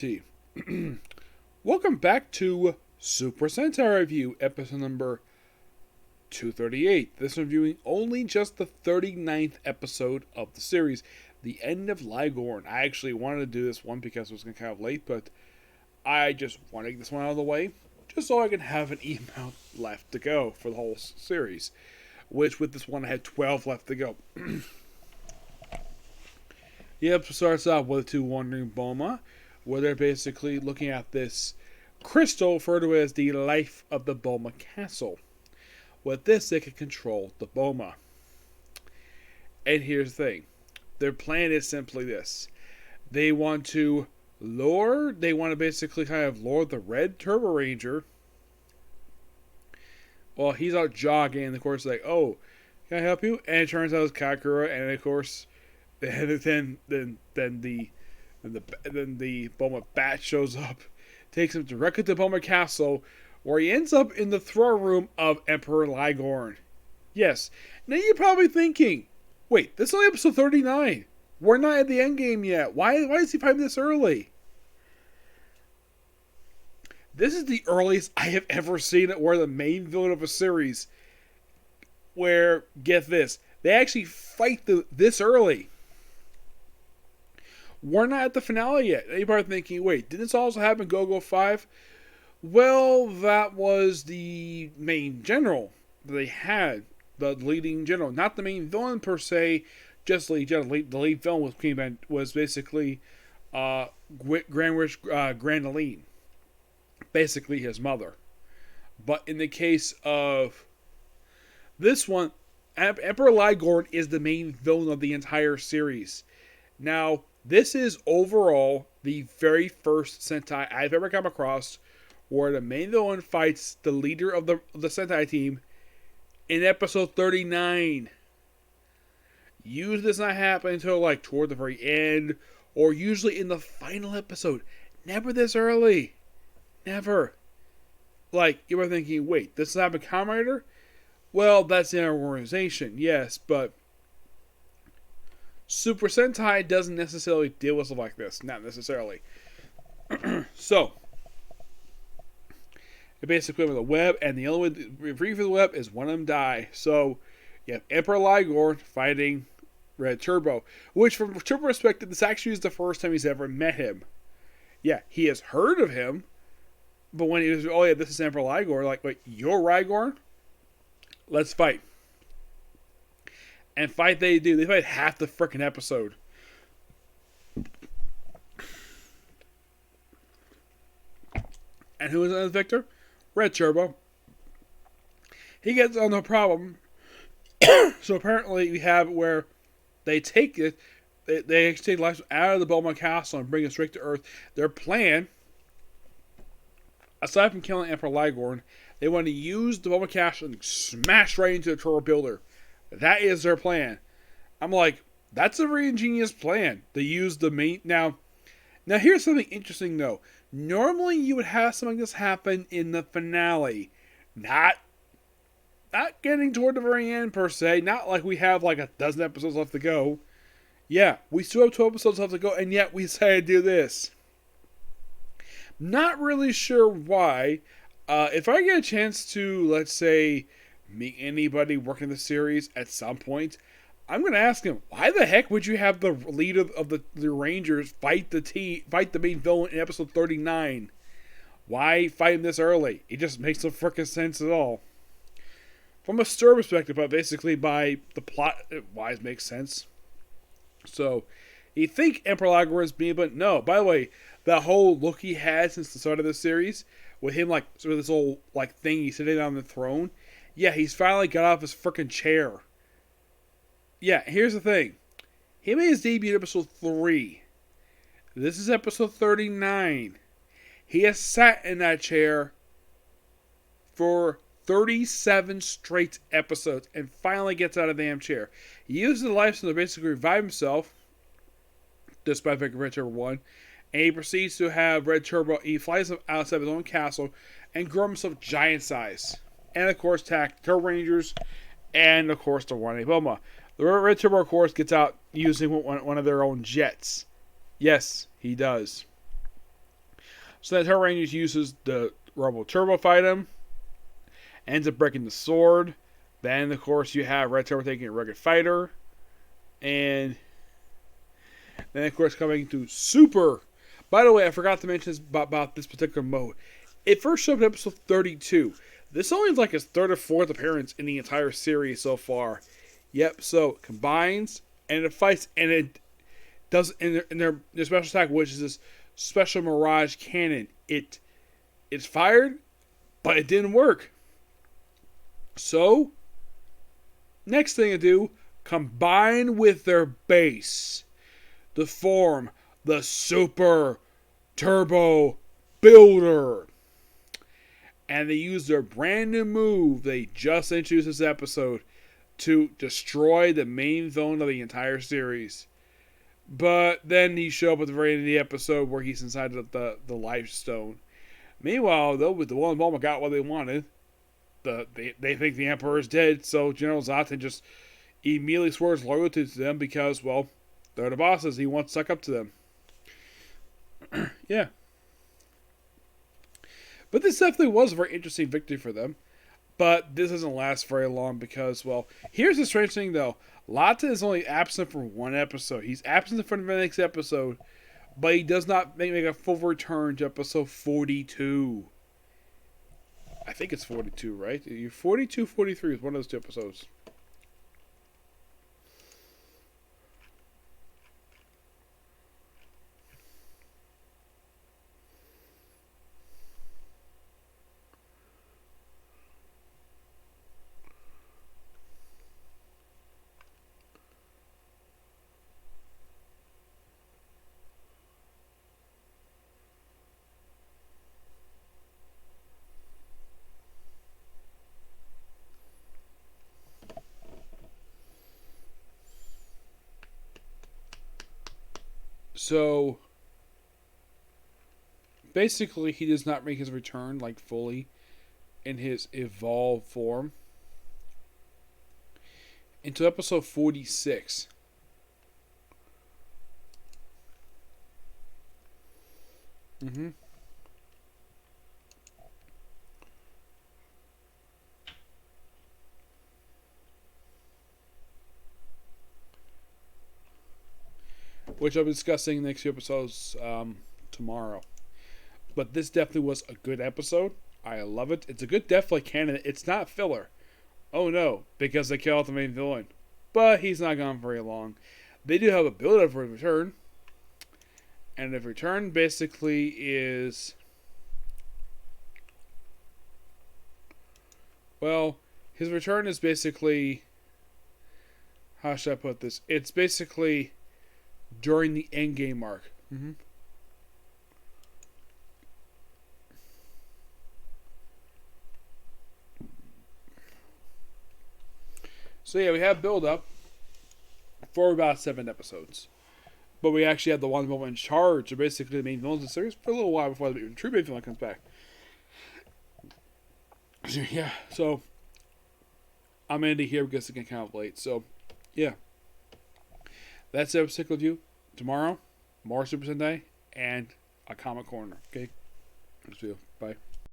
T. Welcome back to Super Sentai Review, episode number 238. This reviewing only just the 39th episode of the series, the end of Lagorn. I actually wanted to do this one because it was kind of late, but I just want to get this one out of the way, just so I can have an email left to go for the whole series, which with this one I had 12 left to go. The episode starts off with two wandering Boma, where they're basically looking at this crystal referred to as the life of the Boma Castle. With this, they can control the Boma. And here's the thing. Their plan is simply this. They want to basically kind of lure the red Turboranger. Well, he's out jogging, and of course, like, oh, can I help you? And it turns out it's Kakura, and of course, then the Boma Bat shows up, takes him directly to Boma Castle, where he ends up in the throne room of Emperor Lagorn. Yes. Now you're probably thinking, wait, this is only episode 39. We're not at the end game yet. Why is he fighting this early? This is the earliest I have ever seen it where the main villain of a series, where, get this, they actually fight this early. We're not at the finale yet. Anybody thinking, wait, didn't this also happen in Go-Go 5? Well, that was the main general that they had. The leading general. Not the main villain per se, just the lead general. The lead villain was basically Grandaline. Basically his mother. But in the case of this one, Emperor Lagorn is the main villain of the entire series. Now, this is overall the very first Sentai I've ever come across where the main villain fights the leader of the Sentai team in episode 39. Usually this not happen until like toward the very end or usually in the final episode. Never this early. Never. Like, you were thinking, wait, this is happening Kamen Rider? Well, that's in our organization, yes, but Super Sentai doesn't necessarily deal with stuff like this. Not necessarily. So, it basically with a web, and the only way to retrieve the web is one of them die. So, you have Emperor Lagorn fighting Red Turbo, which from Turbo perspective, this actually is the first time he's ever met him. Yeah, he has heard of him, but when he was, oh yeah, this is Emperor Lagorn, like, wait, you're Lagorn? Let's fight. And fight they do. They fight half the freaking episode. And who is the victor? Red Turbo. He gets on no problem. So apparently we have where they take it, they take life out of the Boma Castle and bring it straight to Earth. Their plan, aside from killing Emperor Lagorn, they want to use the Boma Castle and smash right into the Turbo Builder. That is their plan. I'm like, that's a very ingenious plan. They use the main... Now here's something interesting, though. Normally, you would have something like this happen in the finale. Not getting toward the very end, per se. Not like we have like a dozen episodes left to go. Yeah, we still have 12 episodes left to go, and yet we decided to do this. Not really sure why. If I get a chance to, let's say, meet anybody working the series at some point, I'm going to ask him, why the heck would you have the leader of the Rangers fight the main villain in episode 39? Why fight him this early? It just makes no frickin' sense at all. From a story perspective, but basically by the plot, why it makes sense. So, you think Emperor Lagorn is being, but no. By the way, that whole look he had since the start of the series, with him like sort of this old like thing he's sitting on the throne. Yeah, he's finally got off his frickin' chair. Yeah, here's the thing. He made his debut in episode 3. This is episode 39. He has sat in that chair for 37 straight episodes and finally gets out of the damn chair. He uses the life to basically revive himself, despite picking Red Turbo 1, and he proceeds to have Red Turbo, he flies outside of his own castle and grow himself giant size. And of course, attack Turbo Rangers, and of course, the one Boma. The Red Turbo, of course, gets out using one of their own jets. Yes, he does. So that Turboranger uses the Robo Turbo fight him, ends up breaking the sword. Then, of course, you have Red Turbo taking a Rugged Fighter. And then, of course, coming to Super. By the way, I forgot to mention about this particular mode. It first showed up in episode 32. This only is like his third or fourth appearance in the entire series so far. Yep, so combines, and it fights, and it does in their special attack, which is this special Mirage Cannon. It's fired, but it didn't work. So, next thing to do, combine with their base to form the Super Turbo Builder. And they use their brand new move they just introduced this episode to destroy the main villain of the entire series. But then he showed up at the very end of the episode where he's inside the Life Stone. Meanwhile, though, with the one involvement got what they wanted. They think the Emperor is dead, so General Zaten just immediately swears loyalty to them because, well, they're the bosses. He wants to suck up to them. Yeah. But this definitely was a very interesting victory for them. But this doesn't last very long because, well, here's the strange thing, though. Lotte is only absent for one episode. He's absent from the next episode, but he does not make a full return to episode 42. I think it's 42, right? 42, 43 is one of those two episodes. So, basically, he does not make his return, like, fully in his evolved form until episode 46. Mm-hmm. Which I'll be discussing in the next few episodes tomorrow. But this definitely was a good episode. I love it. It's a good Deathlight candidate. It's not filler. Oh no, because they kill off the main villain. But he's not gone very long. They do have a build-up for his return. And the return basically is... Well, his return is basically... How should I put this? It's basically during the endgame arc. Mm-hmm. So yeah, we have build up for about 7 episodes. But we actually had the one moment in charge, or basically the main villains of the series, for a little while before the true main villain comes back. Yeah, so I'm Andy here because it's getting kind of late. So, yeah. That's the episode with you. Tomorrow, more Super Sentai and a Comic Corner. Okay? Let's do. Bye.